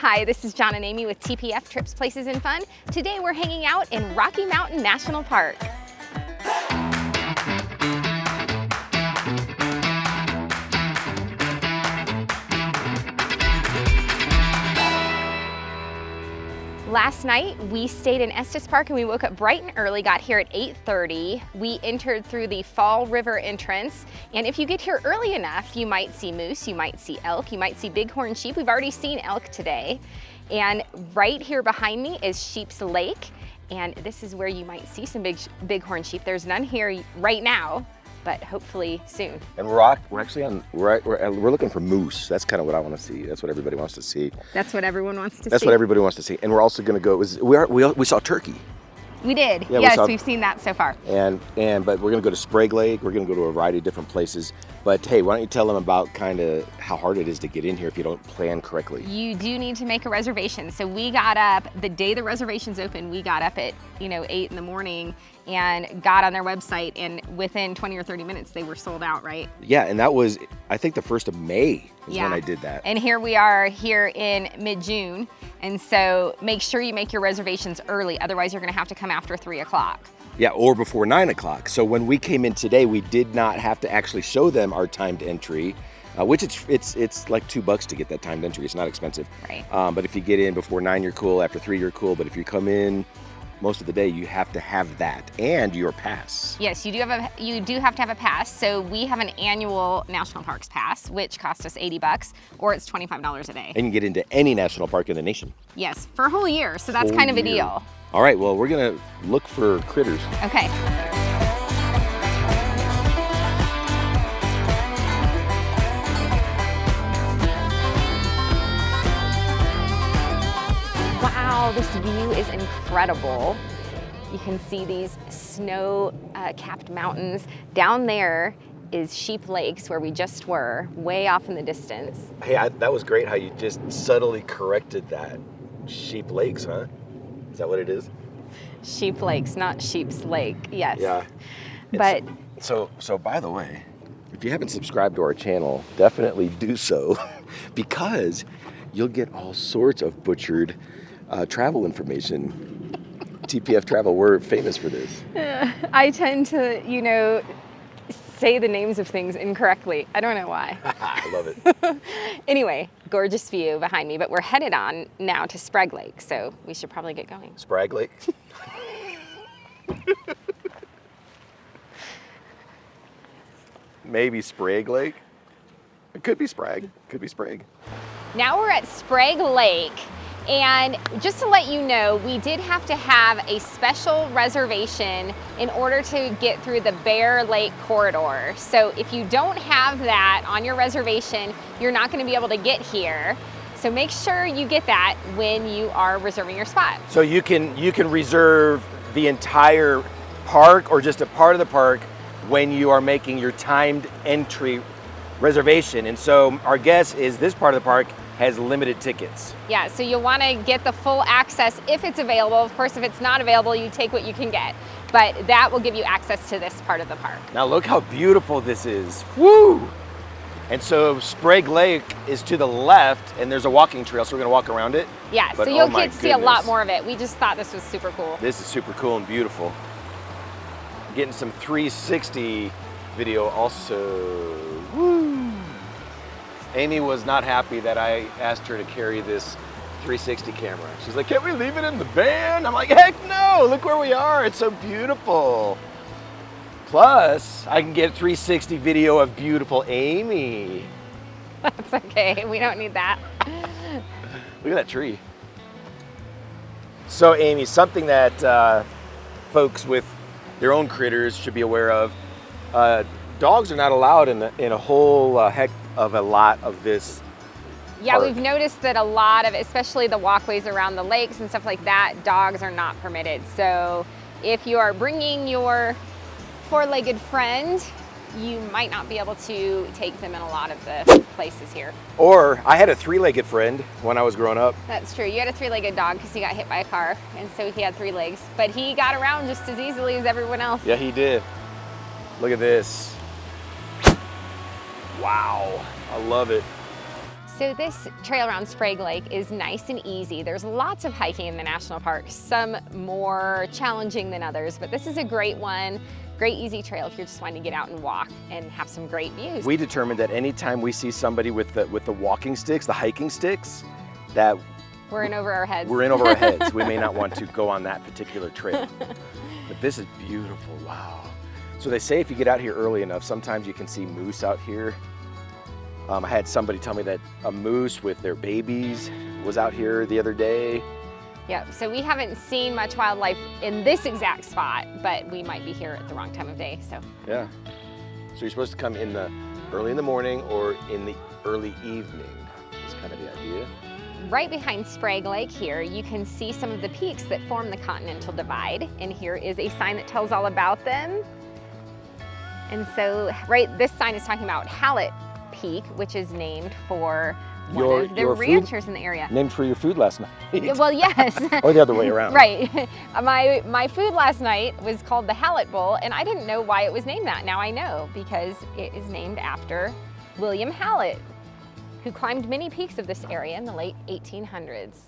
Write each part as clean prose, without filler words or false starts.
Hi, this is John and Amy with TPF Trips, Places, and Fun. Today we're hanging out in Rocky Mountain National Park. Last night, we stayed in Estes Park and we woke up bright and early, got here at 8:30. We entered through the Fall River entrance. And if you get here early enough, you might see moose, you might see elk, you might see bighorn sheep. We've already seen elk today. And right here behind me is Sheep's Lake. And this is where you might see some bighorn sheep. There's none here right now, but hopefully soon. And we're actually on, we're looking for moose. That's kind of what I want to see. That's what everybody wants to see. That's what everyone wants to see. That's what everybody wants to see. And we're also going to go, we saw turkey. We did. Yeah, yes, we've seen that so far. But we're going to go to Sprague Lake. We're going to go to a variety of different places. But hey, why don't you tell them about kind of how hard it is to get in here if you don't plan correctly? You do need to make a reservation. So we got up the day the reservations opened. We got up at 8 in the morning and got on their website, and within 20 or 30 minutes they were sold out, right? Yeah, and that was, I think, the 1st of May is when I did that. And here we are here in mid-June, and so make sure you make your reservations early, otherwise you're gonna have to come after 3 o'clock. Yeah, or before 9 o'clock. So when we came in today, we did not have to actually show them our timed entry, which it's like $2 to get that timed entry. It's not expensive. Right. But if you get in before 9, you're cool. After 3, you're cool. But if you come in most of the day, you have to have that and your pass. Yes, you do have to have a pass. So we have an annual National Parks pass, which costs us $80, or it's $25 a day. And you can get into any national park in the nation. Yes, for a whole year. So that's kind of a deal. All right, well, we're gonna look for critters. Okay. Wow, this view is incredible. You can see these snow-capped mountains. Down there is Sheep Lakes, where we just were, way off in the distance. Hey, that was great how you just subtly corrected that. Sheep Lakes, huh? Is that what it is? Sheep Lakes, not Sheep's Lake, yes. Yeah. But so by the way, if you haven't subscribed to our channel, definitely do so because you'll get all sorts of butchered travel information. TPF Travel, we're famous for this. I tend to, say the names of things incorrectly. I don't know why. I love it. Anyway, gorgeous view behind me, but we're headed on now to Sprague Lake, so we should probably get going. Sprague Lake? Maybe Sprague Lake? It could be Sprague, could be Sprague. Now we're at Sprague Lake, and just to let you know, we did have to have a special reservation in order to get through the Bear Lake corridor. So if you don't have that on your reservation, you're not going to be able to get here. So make sure you get that when you are reserving your spot. So you can reserve the entire park or just a part of the park when you are making your timed entry reservation. And so our guess is this part of the park has limited tickets. Yeah, so you'll want to get the full access if it's available. Of course, if it's not available, you take what you can get. But that will give you access to this part of the park. Now look how beautiful this is. Woo! And so Sprague Lake is to the left, and there's a walking trail, so we're gonna walk around it. Yeah, but, so you'll oh get to see a lot more of it. We just thought this was super cool. This is super cool and beautiful. Getting some 360 video also. Woo! Amy was not happy that I asked her to carry this 360 camera. She's like, can't we leave it in the van? I'm like, heck no, look where we are. It's so beautiful. Plus, I can get 360 video of beautiful Amy. That's okay, we don't need that. Look at that tree. So Amy, something that folks with their own critters should be aware of, dogs are not allowed in a whole heck of a lot of this Yeah, park. we've noticed that a lot of, especially the walkways around the lakes and stuff like that, dogs are not permitted. So if you are bringing your four-legged friend, you might not be able to take them in a lot of the places here. Or I had a 3-legged friend when I was growing up. That's true. You had a 3-legged dog because he got hit by a car, and so he had 3 legs. But he got around just as easily as everyone else. Yeah, he did. Look at this. Wow, I love it. So this trail around Sprague Lake is nice and easy. There's lots of hiking in the national park, some more challenging than others, but this is a great one. Great easy trail if you're just wanting to get out and walk and have some great views. We determined that anytime we see somebody with the walking sticks, the hiking sticks, that we're in over our heads. We're in over our heads. We may not want to go on that particular trail. But this is beautiful, wow. So they say if you get out here early enough, sometimes you can see moose out here. I had somebody tell me that a moose with their babies was out here the other day. Yep, so we haven't seen much wildlife in this exact spot, but we might be here at the wrong time of day, so. Yeah, so you're supposed to come in the early in the morning or in the early evening, is kind of the idea. Right behind Sprague Lake here, you can see some of the peaks that form the Continental Divide, and here is a sign that tells all about them. And so, this sign is talking about Hallett Peak, which is named for one of the ranchers in the area. Named for your food last night. Well, yes. Or the other way around. Right. My food last night was called the Hallett Bowl, and I didn't know why it was named that. Now I know, because it is named after William Hallett, who climbed many peaks of this area in the late 1800s.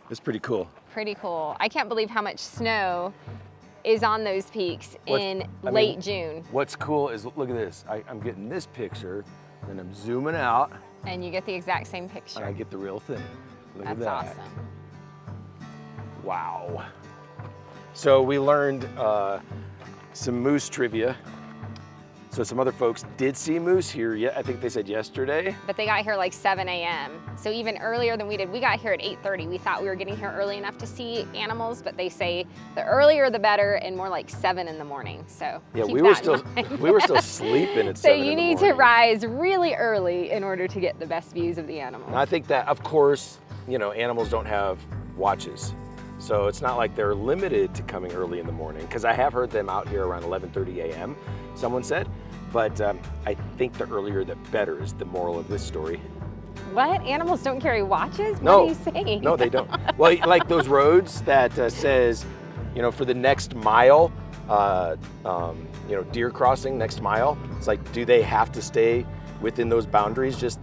It's pretty cool. Pretty cool. I can't believe how much snow is on those peaks in late June. What's cool is, look at this. I'm getting this picture, then I'm zooming out. And you get the exact same picture. And I get the real thing. Look at that. That's awesome. Wow. So we learned some moose trivia. So some other folks did see moose here, I think they said yesterday. But they got here like 7 a.m. So even earlier than we did. We got here at 8:30. We thought we were getting here early enough to see animals, but they say the earlier the better, and more like 7 in the morning. So yeah, keep we were that still sleeping at 7 So in the you need to rise really early in order to get the best views of the animals. And I think that, of course, animals don't have watches. So it's not like they're limited to coming early in the morning, because I have heard them out here around 11:30 a.m., someone said. But I think the earlier the better is the moral of this story. What? Animals don't carry watches? No. What are you saying? No, they don't. Well, like those roads that says, for the next mile, deer crossing next mile. It's like, do they have to stay within those boundaries? Just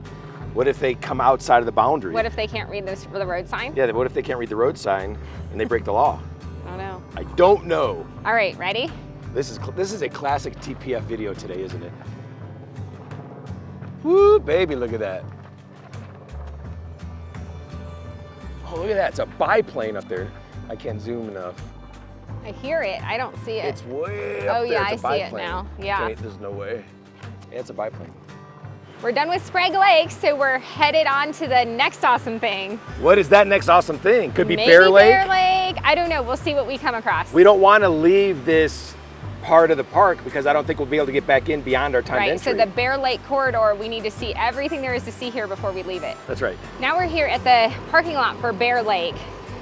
what if they come outside of the boundary? What if they can't read the road sign? Yeah, what if they can't read the road sign and they break the law? I don't know. I don't know. All right, ready? This is a classic TPF video today, isn't it? Woo, baby, look at that. Oh, look at that. It's a biplane up there. I can't zoom enough. I hear it. I don't see it. It's way up there. Oh, yeah, it's a I see biplane. it now. Yeah. Okay, there's no way. Yeah, it's a biplane. We're done with Sprague Lake, so we're headed on to the next awesome thing. What is that next awesome thing? Could be Maybe Bear Lake? Bear Lake. I don't know. We'll see what we come across. We don't want to leave this part of the park because I don't think we'll be able to get back in beyond our timed entry. So the Bear Lake corridor, we need to see everything there is to see here before we leave it. That's right. Now we're here at the parking lot for Bear Lake.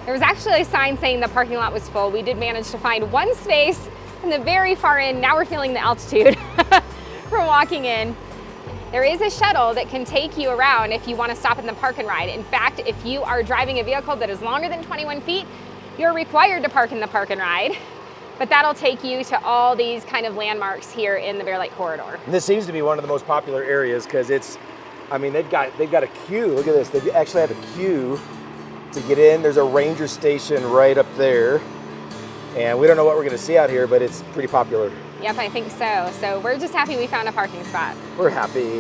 There was actually a sign saying the parking lot was full. We did manage to find one space in the very far end. Now we're feeling the altitude from walking in. There is a shuttle that can take you around if you want to stop in the park and ride. In fact, if you are driving a vehicle that is longer than 21 feet, you're required to park in the park and ride. But that'll take you to all these kind of landmarks here in the Bear Lake corridor. And this seems to be one of the most popular areas because they've got a queue. Look at this. They actually have a queue to get in. There's a ranger station right up there. And we don't know what we're going to see out here, but it's pretty popular. Yep, I think so. So we're just happy we found a parking spot. We're happy.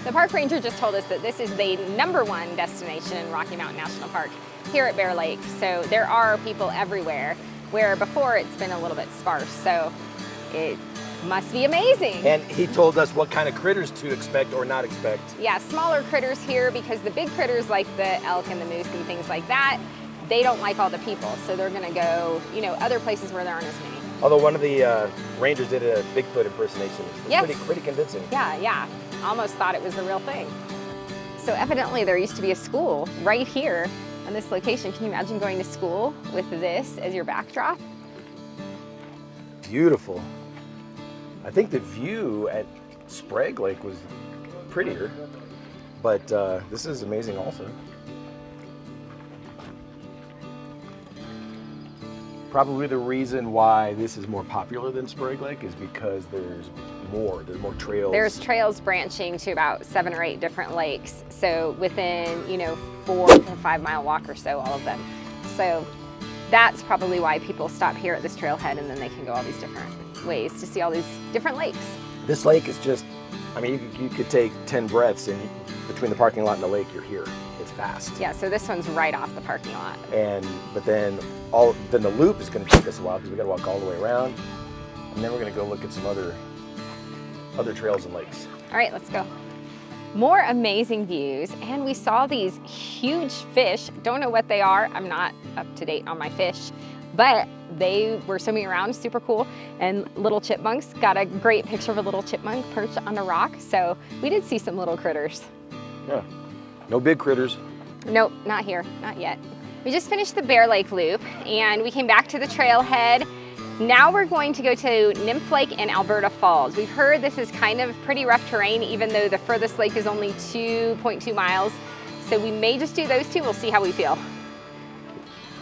The park ranger just told us that this is the #1 destination in Rocky Mountain National Park here at Bear Lake. So there are people everywhere, where before it's been a little bit sparse. So it must be amazing. And he told us what kind of critters to expect or not expect. Yeah, smaller critters here, because the big critters like the elk and the moose and things like that, they don't like all the people. So they're gonna go, other places where there aren't as many. Although one of the rangers did a Bigfoot impersonation. It was pretty convincing. Yeah. Almost thought it was the real thing. So evidently there used to be a school right here on this location. Can you imagine going to school with this as your backdrop? Beautiful. I think the view at Sprague Lake was prettier, but this is amazing also. Probably the reason why this is more popular than Sprague Lake is because there's more trails. There's trails branching to about 7 or 8 different lakes. So within, 4 to 5 mile walk or so, all of them. So that's probably why people stop here at this trailhead, and then they can go all these different ways to see all these different lakes. This lake is just, I mean, you could take 10 breaths and between the parking lot and the lake, you're here. It's fast. Yeah, so this one's right off the parking lot. But then the loop is going to take us a while because we got to walk all the way around, and then we're going to go look at some other trails and lakes. All right, let's go. More amazing views, and we saw these huge fish. Don't know what they are. I'm not up to date on my fish, but they were swimming around, super cool. And little chipmunks, got a great picture of a little chipmunk perched on a rock. So we did see some little critters. Yeah, no big critters. Nope, not here, not yet. We just finished the Bear Lake loop, and we came back to the trailhead. Now we're going to go to Nymph Lake and Alberta Falls. We've heard this is kind of pretty rough terrain, even though the furthest lake is only 2.2 miles. So we may just do those two. We'll see how we feel.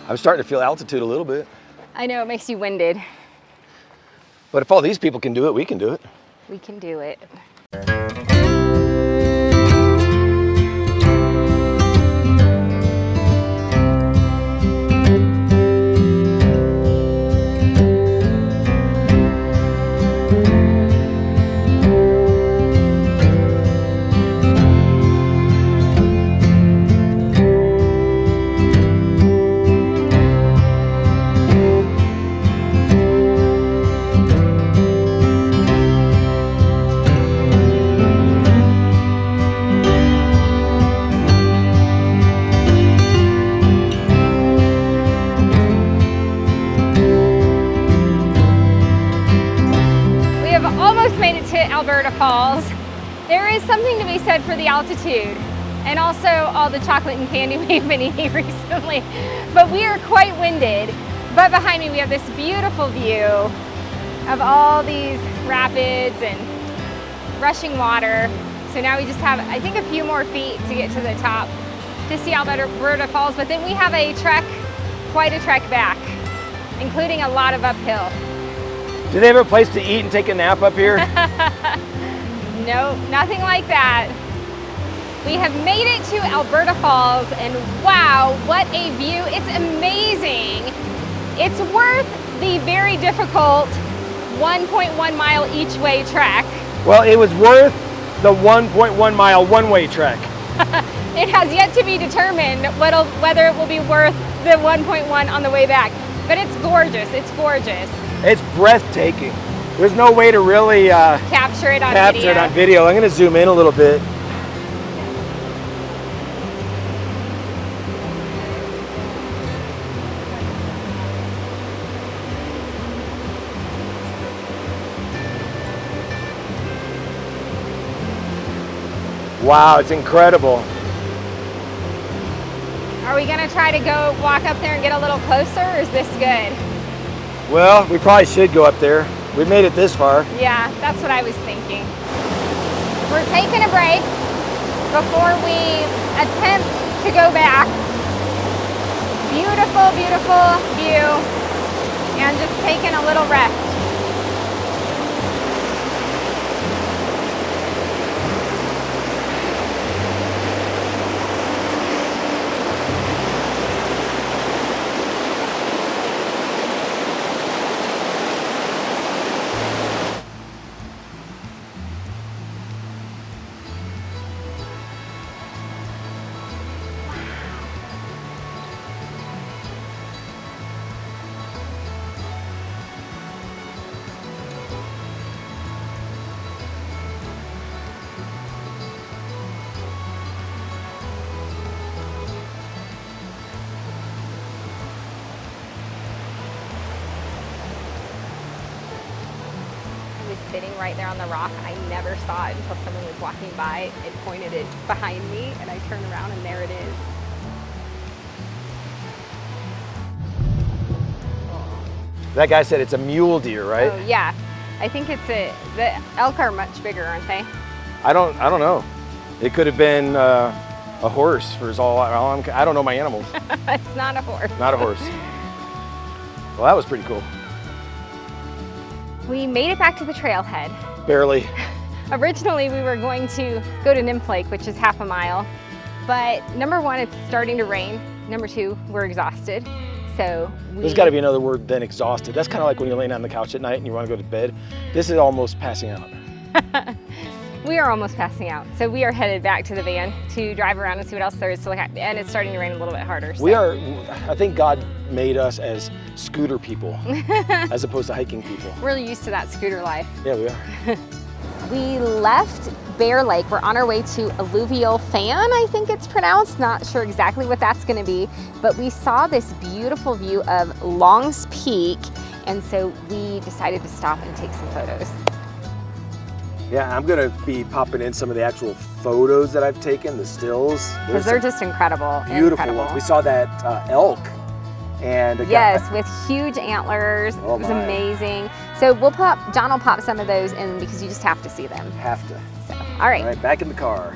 I'm starting to feel altitude a little bit. I know, it makes you winded. But if all these people can do it, we can do it. We can do it. Alberta Falls. There is something to be said for the altitude and also all the chocolate and candy we've been eating recently. But we are quite winded. But behind me we have this beautiful view of all these rapids and rushing water. So now we just have, I think, a few more feet to get to the top to see Alberta Falls. But then we have a trek, quite a trek back, including a lot of uphill. Do they have a place to eat and take a nap up here? No, nothing like that. We have made it to Alberta Falls, and wow, what a view. It's amazing. It's worth the very difficult 1.1 mile each way trek. Well, it was worth the 1.1 mile one-way trek. It has yet to be determined whether it will be worth the 1.1 on the way back. But it's gorgeous, it's gorgeous. It's breathtaking. There's no way to really capture it on video. I'm going to zoom in a little bit. Wow, it's incredible. Are we going to try to go walk up there and get a little closer, or is this good? Well, we probably should go up there. We made it this far. Yeah, that's what I was thinking. We're taking a break before we attempt to go back. Beautiful, beautiful view, and just taking a little rest. Sitting right there on the rock. I never saw it until someone was walking by and pointed it behind me, and I turned around and there it is. That guy said it's a mule deer, right? Oh yeah, I think it's the elk are much bigger, aren't they? I don't know. It could have been a horse for all I don't know my animals. It's not a horse. Not a horse. Well, that was pretty cool. We made it back to the trailhead. Barely. Originally, we were going to go to Nymph Lake, which is half a mile. But number one, it's starting to rain. Number two, we're exhausted. So There's got to be another word than exhausted. That's kind of like when you're laying on the couch at night and you want to go to bed. This is almost passing out. We are almost passing out. So we are headed back to the van to drive around and see what else there is to look at. And it's starting to rain a little bit harder. So. I think God made us as scooter people as opposed to hiking people. We're used to that scooter life. Yeah, we are. We left Bear Lake. We're on our way to Alluvial Fan, I think it's pronounced. Not sure exactly what that's going to be, but we saw this beautiful view of Long's Peak, and so we decided to stop and take some photos. Yeah, I'm going to be popping in some of the actual photos that I've taken, the stills. Because they're just incredible. Beautiful ones. We saw that elk. And yes, with huge antlers. Oh, it was amazing. So John will pop some of those in because you just have to see them. Have to. So, all right. All right, back in the car.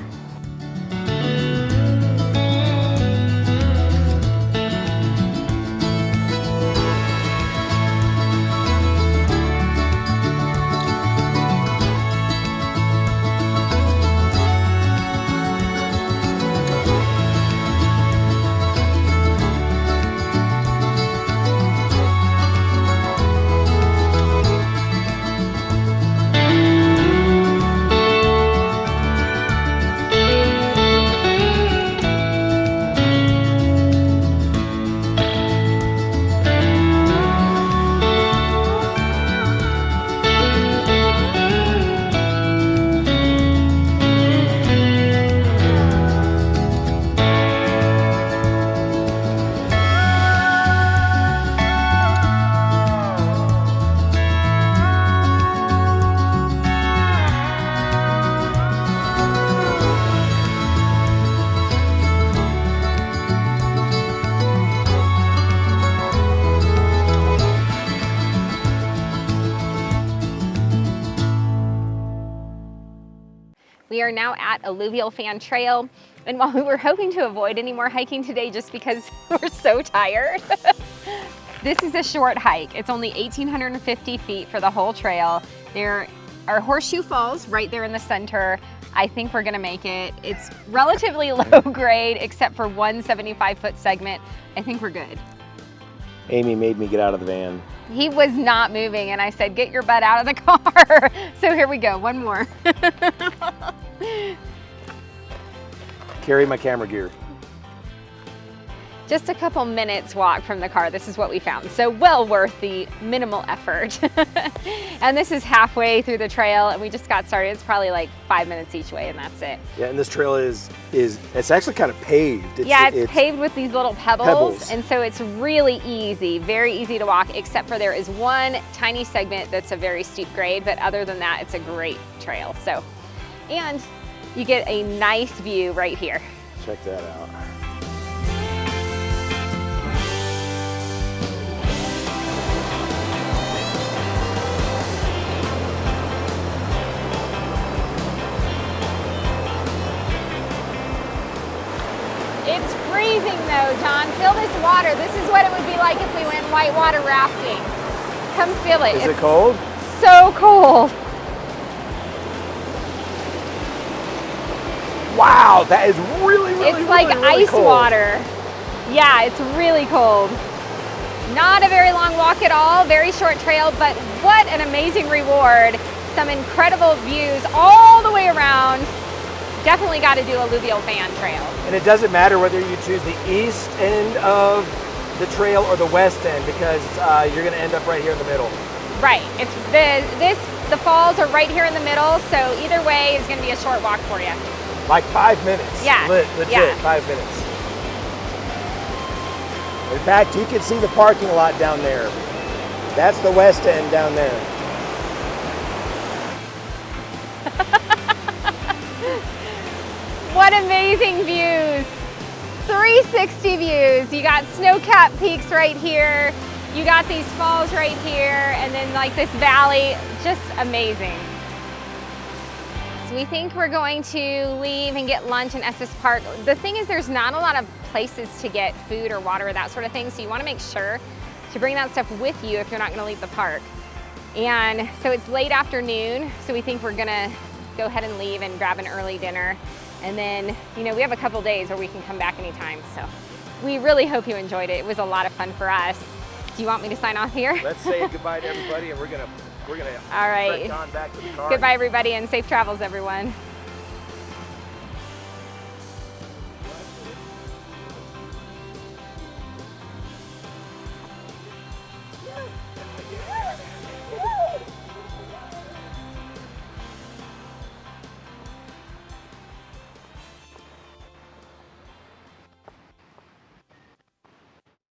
We are now at Alluvial Fan Trail, and while we were hoping to avoid any more hiking today just because we're so tired, this is a short hike. It's only 1,850 feet for the whole trail. There are horseshoe falls right there in the center. I think we're gonna make it. It's relatively low grade except for one 75-foot segment. I think we're good. Amy made me get out of the van. He was not moving, and I said, get your butt out of the car. So here we go, one more. Carry my camera gear. Just a couple minutes walk from the car. This is what we found. So well worth the minimal effort. And this is halfway through the trail, and we just got started. It's probably like 5 minutes each way, and that's it. Yeah, and this trail is it's actually kind of paved. It's paved with these little pebbles, and so it's really easy, very easy to walk, except for there is one tiny segment that's a very steep grade, but other than that, it's a great trail. So, and you get a nice view right here. Check that out. It's freezing though, John. Feel this water. This is what it would be like if we went whitewater rafting. Come feel it. Is it cold? So cold. Wow, that is really It's like really ice cold. water. Yeah, it's really cold. Not a very long walk at all, very short trail, but what an amazing reward. Some incredible views all the way around. Definitely got to do Alluvial Fan Trail. And it doesn't matter whether you choose the east end of the trail or the west end, because you're going to end up right here in the middle. Right. It's the falls are right here in the middle, so either way is going to be a short walk for you. Like 5 minutes. Yeah. Legit, yeah. 5 minutes. In fact, you can see the parking lot down there. That's the west end down there. What amazing views. 360 views. You got snow-capped peaks right here. You got these falls right here, and then like this valley, just amazing. So we think we're going to leave and get lunch in Estes Park. The thing is, there's not a lot of places to get food or water or that sort of thing, so you want to make sure to bring that stuff with you if you're not gonna leave the park. And so it's late afternoon, so we think we're gonna go ahead and leave and grab an early dinner. And then, you know, we have a couple days where we can come back anytime. So we really hope you enjoyed it. It was a lot of fun for us. Do you want me to sign off here? Let's say goodbye to everybody, and we're gonna All right. press on back to the car. Goodbye, everybody, and safe travels, everyone.